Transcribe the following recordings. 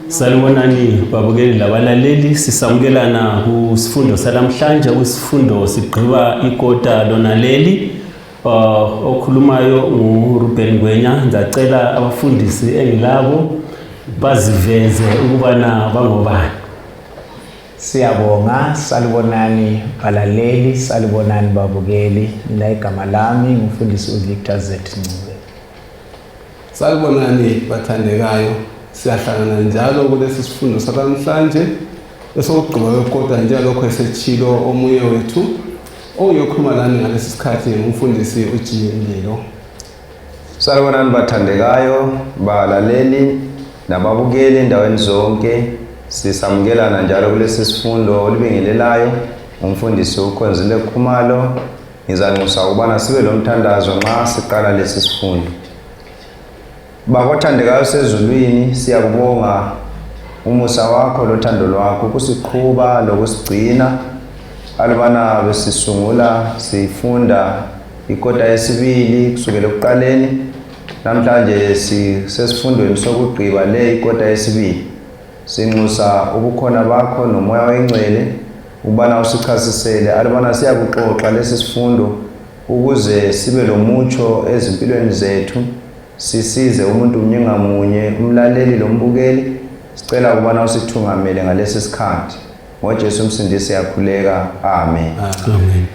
Salibonani babukeli labalaleli, sisamukelana kusifundo salamhlanje. Kusifundo sigqiba ikota lona leli. Okhulumayo nguRuben Ngwenya. Nzacela abafundisi engilabo baziveze ukubana bangobani. Siyabonga, salibonani balaleli, salibonani babukeli. Mina igama lami ngumfundisi uVictor Z Ncube. Salibonani bathandekayo. Siyahlangana njalo kulesi sifundo salamhlanje esokugqiba kwekota njengalokho esechilo omunye wethu oyokhuluma lani ngalesi sikhathi ngumfundisi uJiyelelo. Salibonani bathandekayo, balaleli nababukeli endaweni zonke. Sisamukelana njalo kulesi sifundo olibingelelayo umfundisi uKhonzile Khumalo. Ngizanxusa ukubana sibe lomthandazo nxa siqala lesi sifundo. Bakothandekayo sezulwini, siyakubonga umusa wakho lothando lwakho kusiqhuba lokusigcina alibana besisungula sifunda ikota yesibili kusukela ekuqaleni. Namhlanje sisesifundweni sokugqiba le ikota yesibili. Sinxusa ubukhona bakho nomoya wengcwele ubana usichasisele alibana siyakuxoxa lesi sifundo ukuze sibe lomutsho ezimpilweni zethu. Sisize umuntu munye ngamunye, umlaleli lombukeli. Sicela ukubana usithungamele ngalesi sikhathi. NgoJesu umsindisi yakhuleka. Amen. Amen.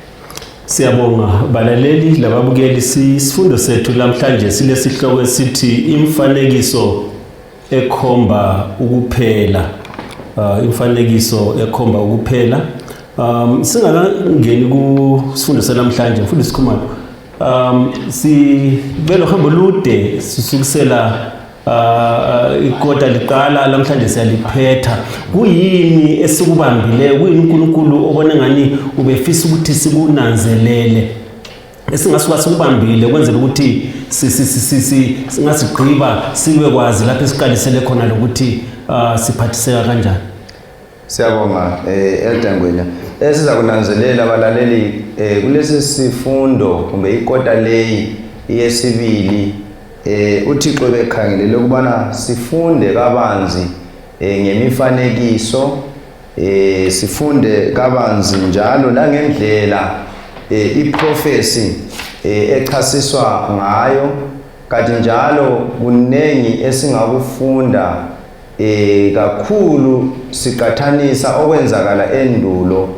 Siyabonga balaleli lababukeli. Isifundo sethu lamhlanje silesihloko esithi imfanekiso ekhomba ukuphela. Imfanekiso ekhomba ukuphela. Singakangeni kusifundo salamhlanje mfundisi Khumalo. Sibelo hambo lude sisukusela ikota liqala lamhlanje siyaliphetha. Kuyini esikubambileyo? Kuyini uNkulunkulu obona ngani ubefisa ukuthi sikunanzelele esingasuka sikubambile kwenzela ukuthi singasigqiba sibe kwazi lapho esiqalisele khona lokuthi siphathiseka kanjani? Siyabonga Elder Ngwenya. Siza kunanzelela abalaleli kulesi sifundo kumbe ikota leyi yesibili uThixo bekhangelele ukubana sifunde kabanzi ngemifanekiso, sifunde kabanzi njalo langendlela iprofesi echasiswa ngayo. Kanti njalo kunengi esingakufunda kakhulu siqathanisa okwenzakala endulo,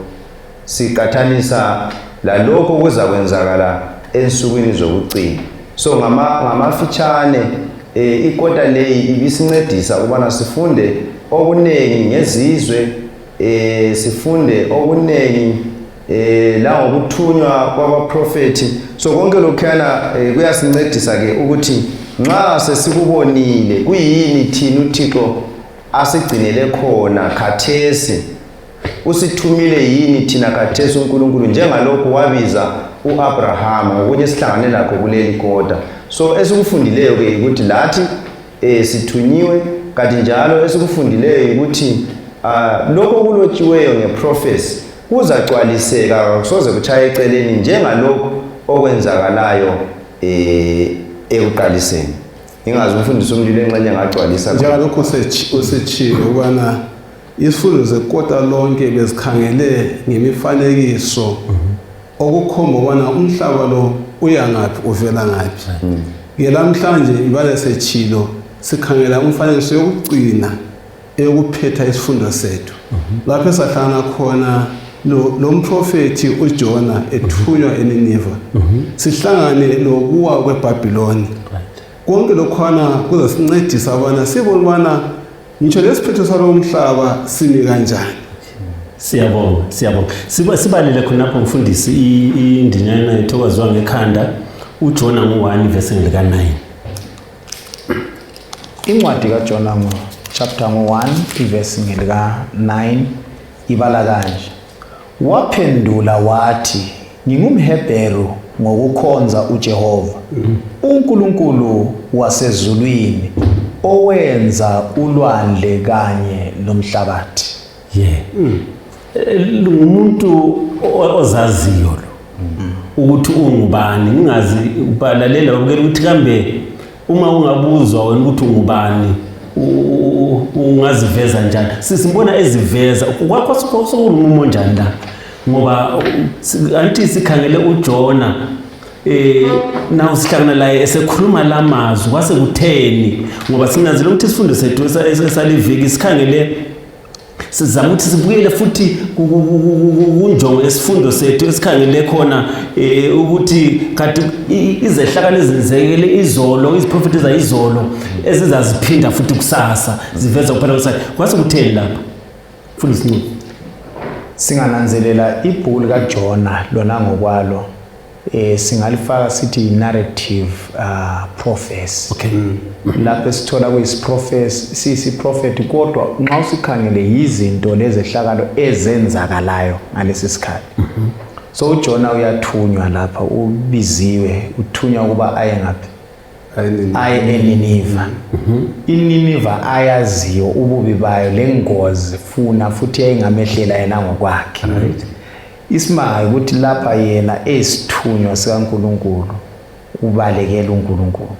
siqathanisa lalokho kuzakwenzakala ensukwini zokucina. So ngamafitshane ikota leyi ibisincedisa ukubana sifunde okunengi ngezizwe, sifunde okunengi la ngokuthunywa kwabaprofeti. So konke lokhuyana kuyasincedisa ke ukuthi nxa sesikubonile kuyini thina uThixo asigcinele khona khathesi, usithumile yini thina khathesi uNkulunkulu njengalokho wabiza uAbraham ngokunye sihlangane lakho kuleli kota. So esikufundileyo ke ukuthi lathi sithunyiwe, kanti njalo esikufundileyo ukuthi lokho kulotshiweyo ngeprofesi kuzacwaliseka soze kuchaye eceleni njengalokho okwenzakalayo ekuqaliseni. Ingazi umfundisi umlilo enxenye ngagcwalisa njengalokho usechilo ukubana isifundo zekota lonke bezikhangele ngemifanekiso okukhomba ukubana umhlaba lo uya ngaphi uvela ngaphi. Ngelamhlanje ibale sechilo sikhangela umfanekiso yokugcina eyokuphetha isifundo sethu. Lapho esahlangana khona lo mprofeti uJona ethunywa eNiniva. Sihlangane lokuwa kweBhabhiloni. Konke lokhwana kuzasincedisa abana sibone ubana ngitsho lesiphetho salo mhlaba simi kanjani. Siyabonga. Sibalele khonapho mfundisi indinyana ethokozwa ngekhanda uJona 1 verse 9. Incwadi kaJona chapter 1 verse 9 ibala kanje. Waphendula wathi, ngingumHebheru ngokukhonza uJehova, uNkulunkulu wasezulwini owenza ulwandle kanye nomhlabathi. Umuntu ozaziyo lo ukuthi ungubani. Ngingazi ubalalela ukubukela ukuthi kambe uma ungabuzwa wena ukuthi ungubani ungaziveza njani simbona eziveza kwakho sokunomo njani la ngoba anti sikhangele uJona na usihlangana la esekhuluma lamazwi kwase kutheni ngoba sinazile ukuthi isifundo sethu esaliviki sikhangele sizama ukuthi sibuyele futhi kunjongo esifundo sethu esikhangele khona ukuthi kanti izehlakalo ezenzekele izolo iziprofeti zayizolo ezizaziphinda futhi kusasa ziveza kuphela kusasa kwase kutheni lapha futhi sinqo singananzelela ibhuku likaJona lona ngokwalo singalifaka sithi narrative prophecy. Okay. Lapho esithola kuyisiprophecy siyisiprophet kodwa nxa usikhangele izinto lezehlakalo ezenzakalayo ngalesi sikhathi. So uJona uyathunywa lapha ubiziwe uthunywa kuba aye ngaphi? Aye eNiniva. iNiniva ayaziyo ububi bayo lengozi funa futhi yayingamehlela yena ngokwakhe. Isimanga ukuthi lapha yena esithunywa sikaNkulunkulu ubalekela uNkulunkulu.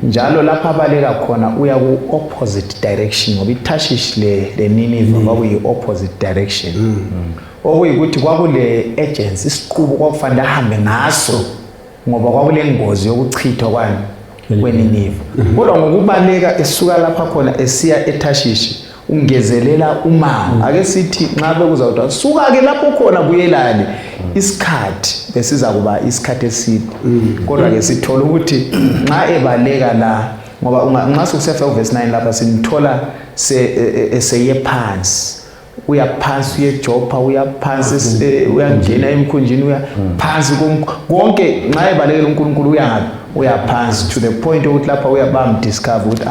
Njalo lapha abaleka khona uya ku opposite direction ngoba iTarshish le Nineve kwakuyi opposite direction. Okuyikuthi kwakule agency isiqubu kwakufanele ahambe ngaso ngoba kwakule ngozi yokuchithwa kweNinive. Kodwa ngokubaleka esuka lapha khona esiya eTarshish ungezelela umango ake sithi nxa bekuzawuthi suka ke lapho khona kuyelani isikhathi besiza kuba isikhathi eside kodwa ke sithola ukuthi nxa ebaleka la ngoba nxa sokusefa uverse 9 lapha simthola eseye phansi uya phansi uyeJopha uya phansi uyangena emkhunjini uya phansi konke nxa ebalekela uNkulunkulu uya phansi to the point ukuthi lapha uyabamdiscover ukuthi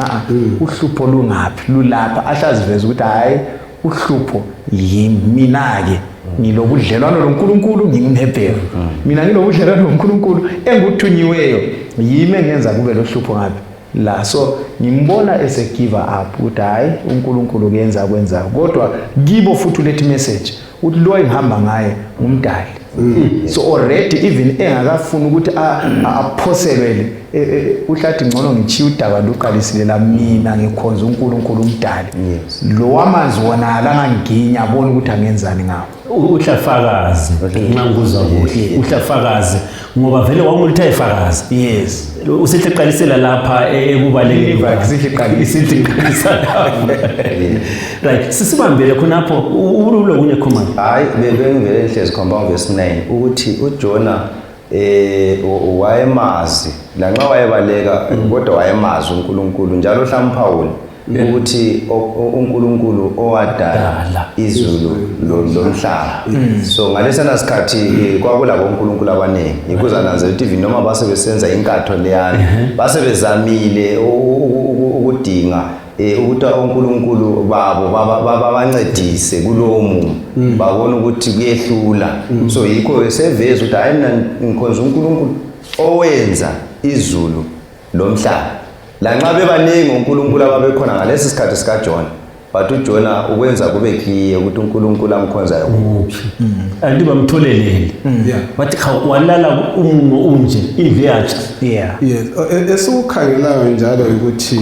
uhlupho lungaphi lulapha ahlaziveza ukuthi hayi uhlupho yimina ke ngilobudlelwano loNkulunkulu ngimhebheru mina ngilobudlelwano loNkulunkulu enguthunyiweyo yimi engenza kube lohlupho ngaphi la so ngimbona ese give up ukuthi hayi uNkulunkulu kuyenza kwenza kodwa kibo futhi lethi message uthi lo engihamba ngaye umdali. So already even engakafuna ukuthi aphoselwele uhlathi ngcono ngichiya udaba luqalisile la mina ngikhonza uNkulunkulu umdali. Lo wamanzi wona la nganginya bona ukuthi angenzani ngawo. Uhlafakazi nxa ngikuzwa kuhle uhlafakazi ngoba vele wawumulitha ifakazi. Yes. Usihlaqalisela lapha ekubalekeni isihlaqalisa lapha. Right sisibambele khonapho ubulo kunye khoma. Hayi bengivele ihlezi khomba verse 9 ukuthi uJona wayemazi la nxa wayebaleka kodwa wayemazi uNkulunkulu njalo hlamphawuli ukuthi uNkulunkulu owadala izulu lomhlaba. So ngalesana sikhathi kwakulabo uNkulunkulu abaningi ikuzananzela ukuthi even noma base besenza inkatho leyana base bezamile ukudinga ukuthi uNkulunkulu babo babancedise kulowo mumo babona ukuthi kuyehlula. So yikho seveza ukuthi hayi mina ngikhonza uNkulunkulu owenza izulu lomhlaba. La nxa bebaningi uNkulunkulu ababekhona ngalesi sikhathi sikaJona but uJona ukwenza kube clear ukuthi uNkulunkulu amkhonzayo kuphi andi bamtholelele bathi walala umumo unje iviyaje. Yes esikukhangelayo njalo ukuthi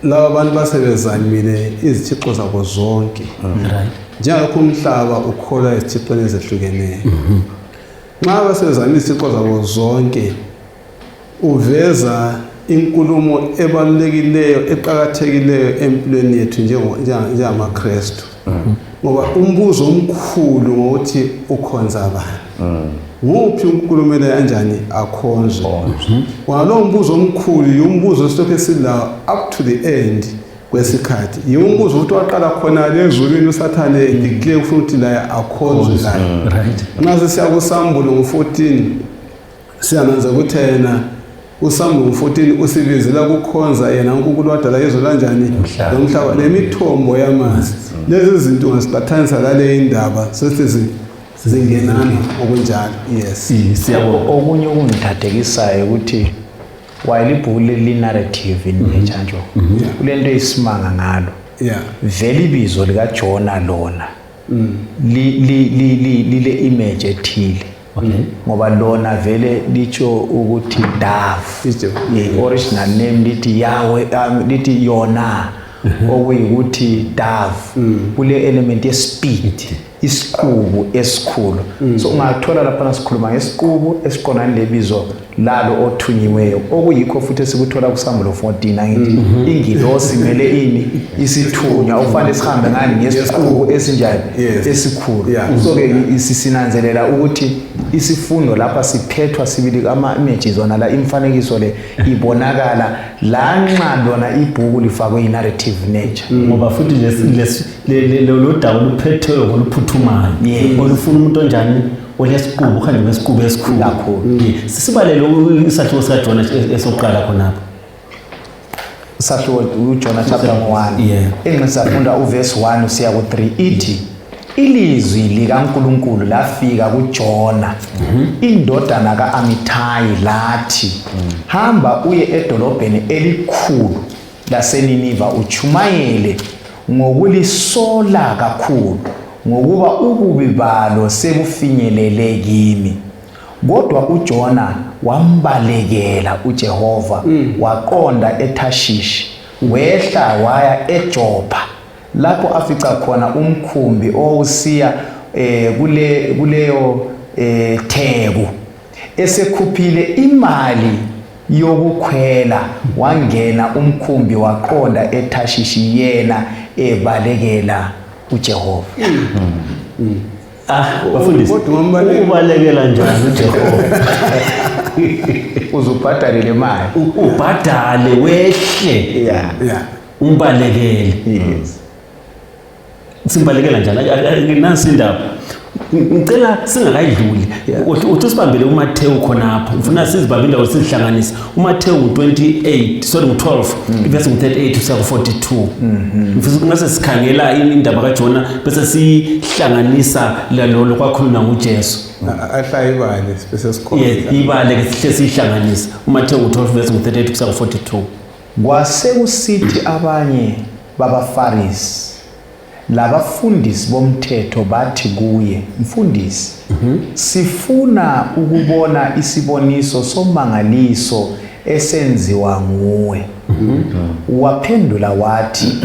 laba bantu basebezamile izithixo zabo zonke njengakho umhlaba ukhola izithixo ezehlukeneyo. Nxa basebezamile izithixo zabo zonke uveza inkulumo ebalulekileyo eqhakathekileyo empilweni yethu njengamaKristu ngoba umbuzo omkhulu ngokuthi ukhonza bani nguphi uNkulunkulu kanjani akhonzwe. Walo mbuzo omkhulu umbuzo esitokhe silawo up to the end kwesikhathi umbuzo ukuthi waqala khona lezulwini uSathane edeclare ukuthi la akhonzwe la. Nxa siya kuSambulo ngo14 siyananza ukuthi yena uSambulo 14 usibizela kukhonza yena uNkulunkulu wadala izulu kanjani lomhlaba nemithombo yamanzi. Lezi zinto ngasiqathanisa lale indaba sesithi zingenana okunjalo. Yes siyabo okunye okungithathekisayo ukuthi wayelibhuku narrative in nature kulento eyisimanga ngalo vele ibizo likaJona lona lile image ethile ngoba lona vele licho ukuthi Dove. Original name lithi Yahweh, lithi yona okuyikuthi Dove. Kule element ye speed, isiqubu esikhulu. So ungathola lapha sikhuluma ngesiqubu esiqonda lebizo lalo othunyiweyo, okuyikho futhi esikuthola kuSamuel 14 ngithi ingilosi mele ini isithunywa ufanele sihambe ngani ngesiqubu esinjani esikhulu. So ke sinanzelela ukuthi isifundo lapha siphethwa sibili ama-images zona la imfanekiso le ibonakala lanxa lona ibhuku lifakwe i-narrative nature, ngoba futhi lo dawu luphethwe ngoluphuthumayo olufuna umuntu onjani olesiqubu khanje ngesiqubu esikhulu kakhulu. Sisibalele isahluko sikaJona esoqala khonapha. Isahluko uJona chapter 1 engisafunda uverse 1 usiya ku3 ithi ilizwi likaNkulunkulu lafika kuJona indodana kaAmithayi lathi, hamba uye edolobheni elikhulu laseNiniva uchumayele ngokulisola kakhulu ngokuba ububi balo sebufinyelele kimi. Kodwa uJona wambalekela uJehova waqonda eTashishi, wehla waya eJopha lapho afica khona umkhumbi owusiya kuleyo Theku. Esekhuphile imali yokukhwela wangena umkhumbi waqonda eTashishi yena ebalekela uJehova. Bafundisi ubalekela njani uJehova? Uzubhadale le mali, ubhadale wehle umbalekele. Simbalekela njani? Nansi indaba ngicela singakayidluli uthi sibambele uMathewu khonapho, ngifuna sizibambe indawo sizihlanganisa. uMathewu 12 verse 38 kuya ku42. Mfisa ngase sikhangela indaba kaJona bese sihlanganisa lalolo kwakhuluma ngoJesu. Ahlayibale bese sikhombisa. Ibale ke sihle sihlanganisa uMathewu 12 verse 38 kuya ku42. Kwasekusithi abanye babaFarisi labafundisi bomthetho bathi kuye, mfundisi, sifuna ukubona isiboniso somangaliso esenziwa nguwe. Waphendula wathi,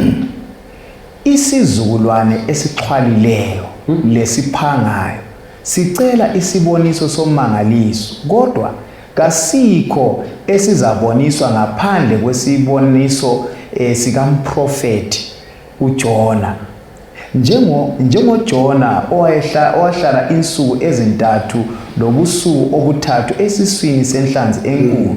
isizukulwane esixhwalileyo lesiphangayo sicela isiboniso somangaliso, kodwa kasikho esizaboniswa ngaphandle kwesiboniso sikamprofeti uJona. NjengoJona owahlala insuku ezintathu lobusuku obuthathu esiswini senhlanzi enkulu,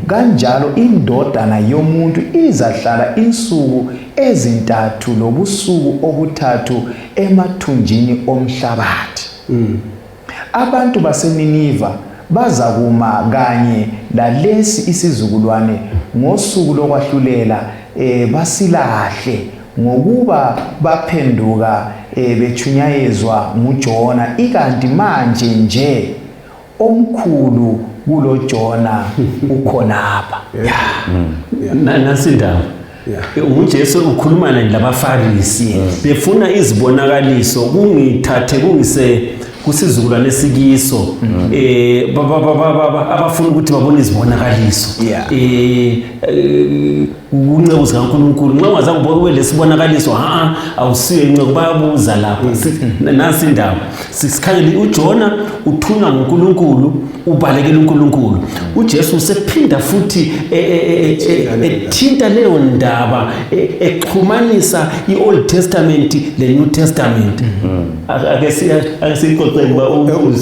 kanjalo indodana yomuntu izahlala insuku ezintathu lobusuku obuthathu emathunjini omhlabathi. Abantu baseNiniva bazakuma kanye lalesi isizukulwane ngosuku lokwahlulela basilahle ngokuba baphenduka bechunyayezwa nguJona, ikanti manje nje omkhulu kulo Jona ukhonapha. Nansi indaba uJesu ukhuluma labaFarisi befuna izibonakaliso kungithathe kungise kusizukulwane esikiso abafuna ukuthi babone izibonakaliso kunceku zikaNkulunkulu. Nxa ungazange ubone lesibonakaliso awusiye inceku bayabuza lapha. Nansi indaba sikhangele uJona uthunywa nguNkulunkulu ubalekela uNkulunkulu. uJesu usephinda futhi ethinta leyo ndaba exhumanisa iOld Testament leNew Testament. Ake siyixoxele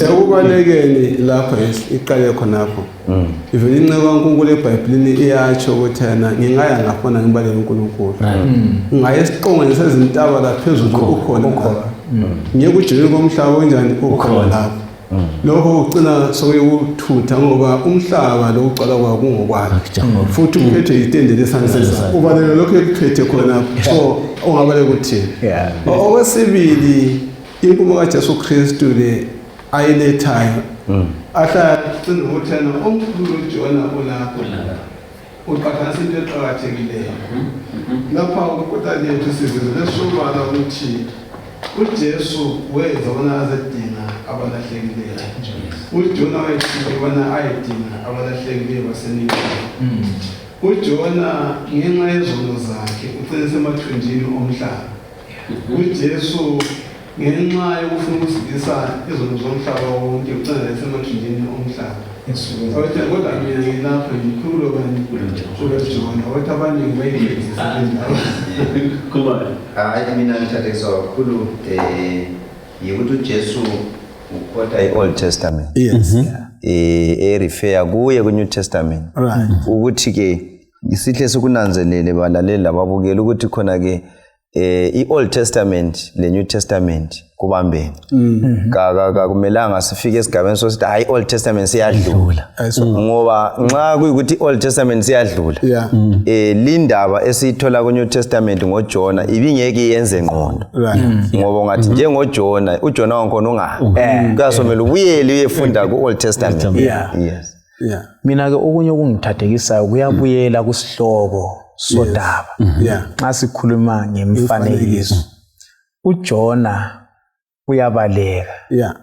ekubalekeni lapha iqale khonapho ivele inceku kaNkulunkulu eBhayibhelini iyatsho ukuthi yena ngingaya ngafuna ngibaleke uNkulunkulu. Ngaye esiqongweni sezintaba laphezulu ukhona. Ngeke ujele komhlaba onjani ukhona lapho. Lokho ugcina sokuyuthutha ngoba umhlaba lo ucala kwawo kungokwakhe futhi uphethe itende lesandla. Ubalekela lokho ekuphethe khona so ungabaleka uthini. Okwesibili inkumo kaJesu Kristu le ayilethayo ahlala ugcina ukuthi yena omkhulu uJona ulapho uqhathanisa into eqhakathekileyo lapha ukuqotha lethu sizwe lesobala ukuthi uJesu weza bona azedinga abalahlekileyo. uJona wayedibana ayedinga abalahlekileyo baseNingizimu. uJona ngenxa yezono zakhe ucine semathunjini omhlaba. uJesu ngenxa yokufuna ukusilisa izono zomhlaba wonke ucine semathunjini omhlaba. Kodwa mina ngilapha ngikhuluma bani uJona wathi abaningi bayifezisa Kuba hayi mina ngithathekiswa kakhulu yikuthi uJesu ukhotha i-Old Testament. Yes. Refer kuye ku-New Testament. Right. Ukuthi ke isihle sokunanzelele balaleli lababukela ukuthi khona ke i-Old Testament le New Testament kubambene. Kumelanga sifike esigabeni sosithi hayi Old Testament siyadlula. Ngoba nxa kuyikuthi Old Testament siyadlula. Lindaba esithola ku New Testament ngoJona ibingeke yenze ngqondo. Ngoba ngathi njengoJona uJona wankona ungabi. Kuyasomela ubuyele uyefunda ku Old Testament. Yes. Yeah. Mina ke okunye okungithathekisayo kuyabuyela kusihloko sodaba. Yeah. Xa sikhuluma ngemfanekiso. uJona uyabaleka. Yeah.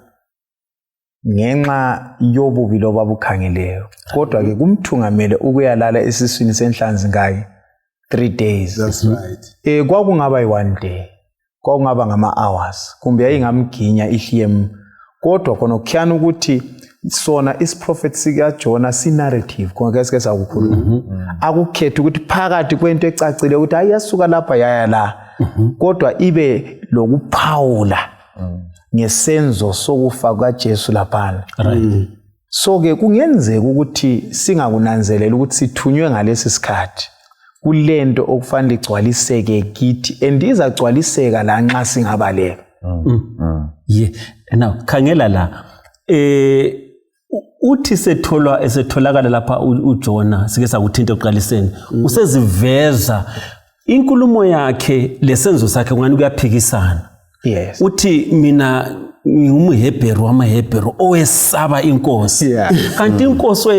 Ngenxa yobubi lobabukhangeleyo. Kodwa ke kumthungamele ukuyalala esiswini senhlanzi ngake 3 days. That's right. Kwakungaba yi1 day. Kwakungaba ngama hours. Kumbe yayingamginya ihliyem. Kodwa khona kukhiyana ukuthi sona isiprofeti sikaJona sinarrative konke esike sakukhuluma. Akukhethe ukuthi phakathi kwento ecacile ukuthi ayasuka lapha yaya la. Kodwa ibe lokuphawula ngesenzo sokufa kaJesu laphana. Right. So ke kungenzeka ukuthi singakunanzelela ukuthi sithunywe ngalesi sikhathi. Kulento okufanele igcwaliseke kithi endizacwaliseka la nxa singabaleka. Yeah. Now khangela la uthi esetholakala lapha uJona sike sakuthinta eqaliseni useziveza inkulumo yakhe lesenzo sakhe ngani kuyaphikisana. Yes. Uthi mina ngumHebheru wamaHebheru owesaba inkosi. Kanti inkosi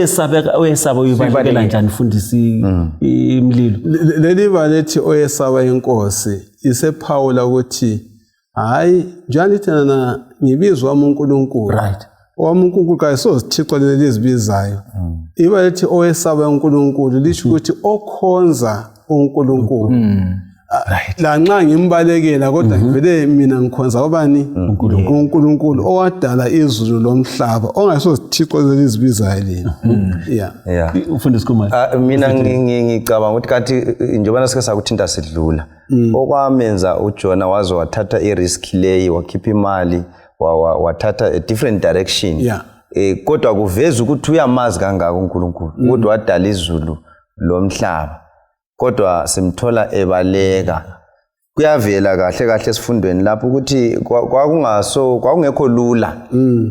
oyesaba uyibalekela njani fundisi imlilo. Leli balethi oyesaba inkosi isephawula ukuthi hayi njani thina ngibizwa uNkulunkulu. Right. uNkulunkulu kayisozithixo leli ezibizayo. Ibalethi oyesaba uNkulunkulu lisho ukuthi okhonza uNkulunkulu. La nxa ngimbalekela kodwa ngivele mina ngikhonza obani uNkulunkulu owadala izulu lomhlaba ongasozithixo leli ezibizayo lena. Yeah. Ufundisi Khumalo. Mina ngicabanga ukuthi kanti njengoba sike sakuthinta sidlula okwamenza uJona waze wathatha i-risk leyi wakhipha imali wathatha a different direction. Yeah. Kodwa kuveza ukuthi uyamazi kangaka uNkulunkulu kodwa wadala izulu lomhlaba. Kodwa simthola ebaleka. Kuyavela kahle esifundweni lapho ukuthi kwakungekho lula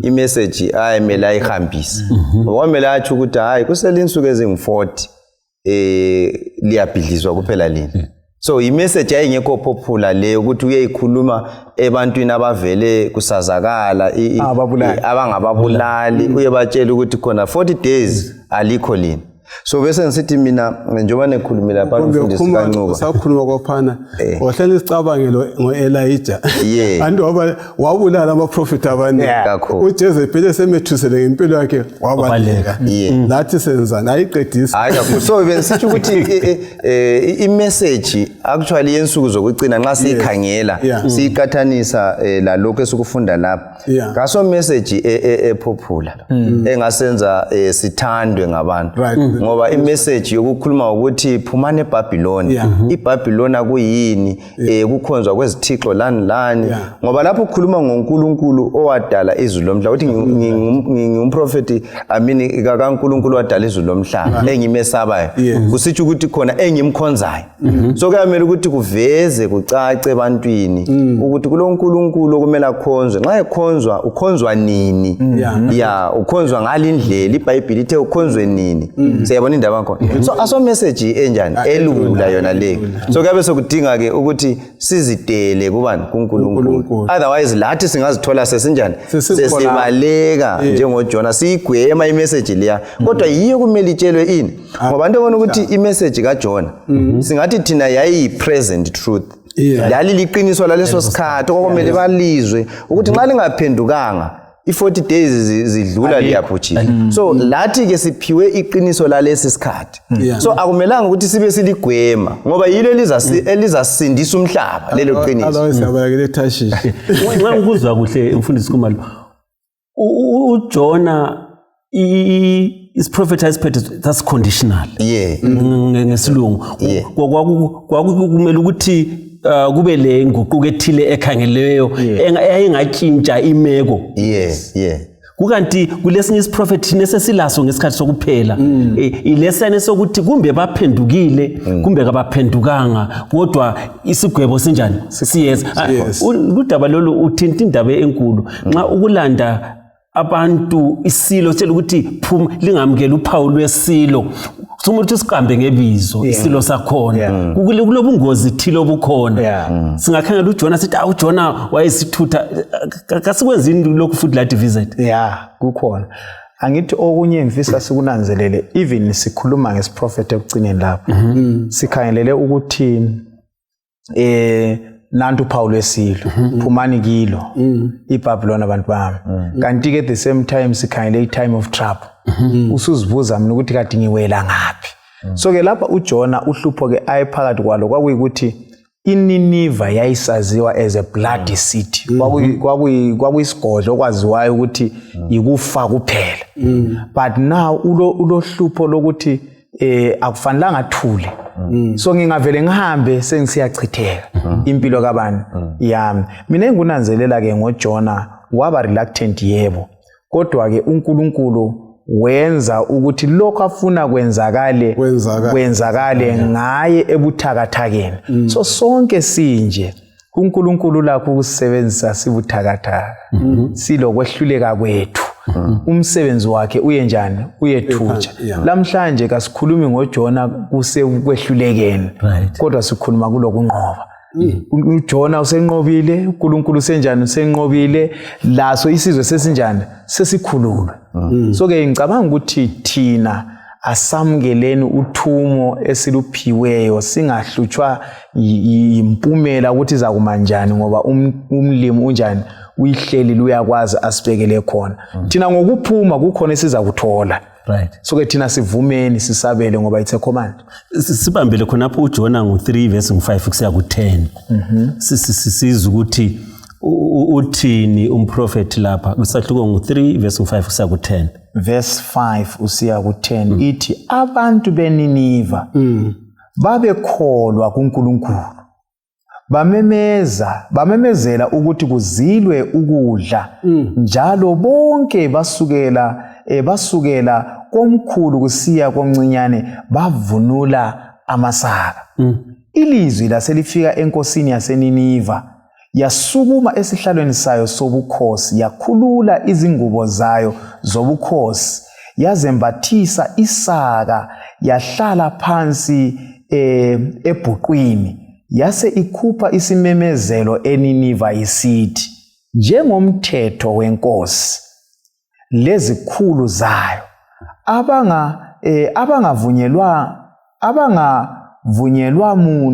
imessage ayemela ayihambise. Ngoba athi ukuthi hayi kuselinsuku ezingu40 liyabhidlizwa kuphela lini. So imessage ayingekho popular le ukuthi uyeyikhuluma ebantwini abavele kusazakala abangababulali uyebatshela ukuthi khona 40 days alikho lini. So bese ngisithi mina njengoba nekhulumela lapha umfundisi kaNcuba sakhuluma kwaphana ohlele isicabangelo ngoElijah anti wabulala abaprofeti abaningi uJezebeli semethusele ngempilo yakhe wabaleka lathi senzana ayiqedisa hayi kakhulu. So bengisithi ukuthi imessage actually yensuku zokucina nxa siyikhangela siyiqathanisa la lokho esikufunda lapha ngaso message epopular engasenza sithandwe ngabantu. Ngoba imessage yokukhuluma ukuthi phumane eBhabhiloni. iBhabhiloni kuyini kukhonzwa kwezithixo lani. Ngoba lapho ukhuluma ngoNkulunkulu owadala izulu lomhlaba uthi ngumprofeti amini kaNkulunkulu owadala izulu lomhlaba engimesabayo kusitsho ukuthi khona engimkhonzayo. So kuyamela ukuthi kuveze kucace ebantwini ukuthi kuloNkulunkulu okumele akhonzwe. Nxa ekhonzwa ukhonzwa nini? Ukhonzwa ngalindlela iBhayibheli ithe ukhonzwe nini? Siyabona indaba ngkhona. So aso message enjani elula yona le. So kuyabe sokudinga ke ukuthi sizidele kubani kuNkulunkulu. Otherwise lathi singazithola sesinjani sesibaleka njengoJona siyigwema imessage leya. Kodwa yiyo kumele itshelwe ini. Ngoba abantu bona ukuthi imessage kaJona singathi thina yayi present truth. Lali liqiniso laleso sikhathi okumele balizwe ukuthi nxa lingaphendukanga i40 days zidlula liyabhujisa so lathi ke siphiwe iqiniso lalesi sikhathi so akumelanga ukuthi sibe siligwema ngoba yilo elizasindisa umhlaba lelo qiniso otherwise yabalekele thashishe ngikuzwa kuhle mfundisi Khumalo uJona is prophetized that's conditional ngesilungu kwakumele ukuthi kube le nguquko ethile ekhangeleyo eyayingatshintsha imeko kukanti kulesinye isiprophet nesesilaso ngesikhathi sokuphela ilesane sokuthi kumbe baphendukile kumbe kabaphendukanga kodwa isigwebo sinjani siyeza udaba lolu uthinta indaba enkulu nxa ukulanda abantu isilo tshela ukuthi phuma lingamkela uphawu lwesilo somuntu siqambe ngebizo isilo sakhona kulobungozi thilo obukhona singakhangela uJona sithi uJona wayesithutha kasikwenzini lokhu futhi la visit kukhona angithi okunye ngifisa sikunanzelele even sikhuluma ngesiprophet ekugcineni lapho sikhangelele ukuthi nantu uphawu lwesilo phumani kilo iBabylon abantu bami kanti ke at the same time sikhangele i-time of trouble usuzibuza mina ukuthi kade ngiwela ngapi so ke lapha uJona uhlupho ke ayiphakathi kwalo kwakuyikuthi iNineve yayisaziwa as a bloody city kwakuyisigodlo okwaziwayo ukuthi ikufa kuphela but now ulohlupho lokuthi akufanelanga athule so ngingavele ngihambe sengisiyachitheka impilo kabani yami mina engunanzelela ke ngoJona waba reluctant yebo kodwa ke uNkulunkulu wenza ukuthi lokho afuna kwenzakale ngaye ebuthakathakeni so sonke sinje uNkulunkulu lakho ukusebenzisa sibuthakathaka silokwehluleka kwethu umsebenzi wakhe uye njani uyethutsha lamhlanje kasikhulumi ngoJona kusekwehlulekeni kodwa sikhuluma kulokunqoba uJona usenqobile uNkulunkulu senjani usenqobile laso isizwe sesinjani sesikhululwe so ke ngicabanga ukuthi thina asamkeleni uthumo esiluphiweyo singahlutshwa impumela ukuthi iza kumanjani ngoba umlimi unjani uyihleli luyakwazi asibekele khona thina ngokuphuma kukhona esiza kuthola so ke thina sivumeni sisabele ngoba it's a command sibambele khonapho uJona ngo3 verse 5 kusiya ku10 sizwe ukuthi uthini umprofeti lapha kusahluko ngo3 verse 5 kusiya ku10 verse 5 usiya ku10 ithi abantu beNineve babekholwa kuNkulunkulu bamemezela ukuthi kuzilwe ukudla njalo bonke basukela komkhulu kusiya komncinyane bavunula amasaka ilizwi laselifika enkosini yaseNineve yasukuma esihlalweni sayo sobukhosi yakhulula izingubo zayo zobukhosi yazembathisa isaka yahlala phansi ebhuqwini yase ikhupha isimemezelo eNineve isithi njengomthetho wenkosi lezikhulu zayo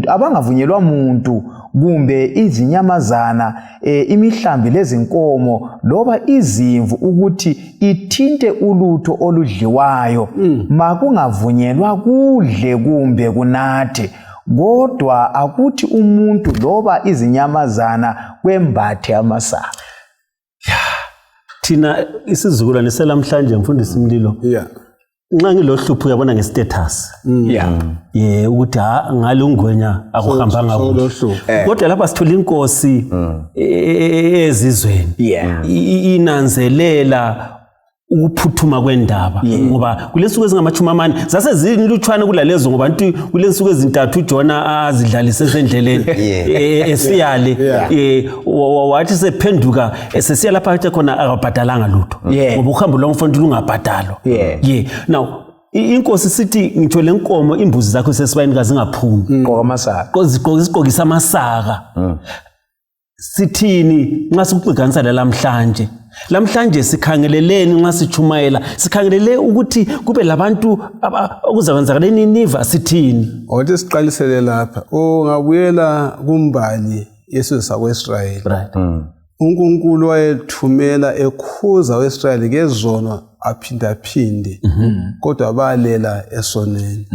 abangavunyelwa muntu kumbe izinyamazana imihlambi lezinkomo loba izimvu ukuthi ithinte ulutho oludliwayo makungavunyelwa kudle kumbe kunathe kodwa akuthi umuntu loba izinyamazana kwembathe amasaka thina isizukulwane selamhlanje mfundisi Mlilo nxa ngilohlupho uyabona ngestatus ukuthi ngalungwenya akuhambanga kodwa lapha sithola inkosi ezizweni inanzelela ukuphuthuma kwendaba ngoba kulesuku ezingamachuma amane zase zinilutshwana kulalezo ngoba nti kulesuku ezintathu uJona azidlalise endleleni esiyale wathi sephenduka esesiya lapha athi khona akabhadalanga lutho ngoba uhambo lomfundi lungabhadalo now inkosi sithi ngithole inkomo imbuzi zakho sesibayini kazingaphumi qoka amasaka isigqokisa amasaka sithini nxa sikuxiganisa lamhlanje sikhangeleleni nxa sichumayela sikhangelele ukuthi kube labantu okuzakwenzakala eNineve sithini othi siqalisele lapha ungabuyela kumbali yesizwe sakwaIsrayeli uNkulunkulu wayethumela ekhuza weIsrayeli ngezona aphindaphinde kodwa balela esoneni.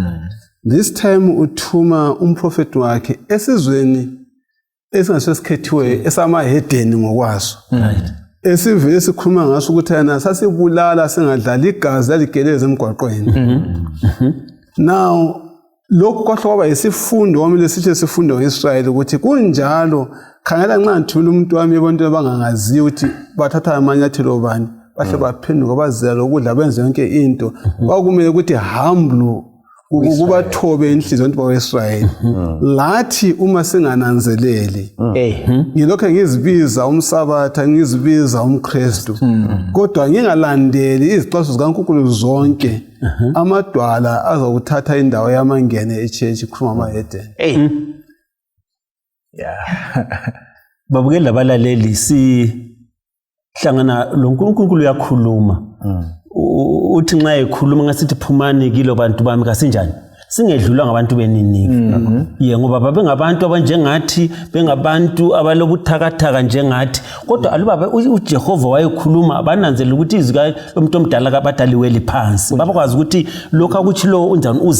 This time uthuma umprofeti wakhe esizweni esingasesikhethiwe esamahedeni ngokwaso. Esivele sikhuluma ngaso ukuthi yena sasibulala singadlala igazi laligeleza emgwaqweni. Now lokho kwaba yisifundo wamile sithi sifundo ngeIsrayeli ukuthi kunjalo khangela nxa ngithula umuntu wami abantu abangangaziyo ukuthi bathatha amanyathelo bani bahle baphenduka bazela ukudla benze yonke into kwakumele ukuthi humble kubathobe inhliziyo abantu bakwaIsrayeli. Lathi uma singananzeleli ngilokho ngizibiza umsabatha ngizibiza umKristu kodwa ngingalandeli izixwayiso zikaNkulunkulu zonke amadwala azokuthatha indawo yamangene eChurch ikhuluma amahedeni. Babukeli labalaleli sihlangana lo uNkulunkulu uyakhuluma. Uthi nxa ekhuluma ngasithi phumani kilo bantu bami kasinjani singedlulwa ngabantu benini ngoba babengabantu abanjengathi bengabantu abalobuthakathaka njengathi kodwa aluba uJehova wayekhuluma abananzela ukuthi izwi lomuntu omdala kabadaliweli phansi babakwazi ukuthi lokho akuthi lo unjani uza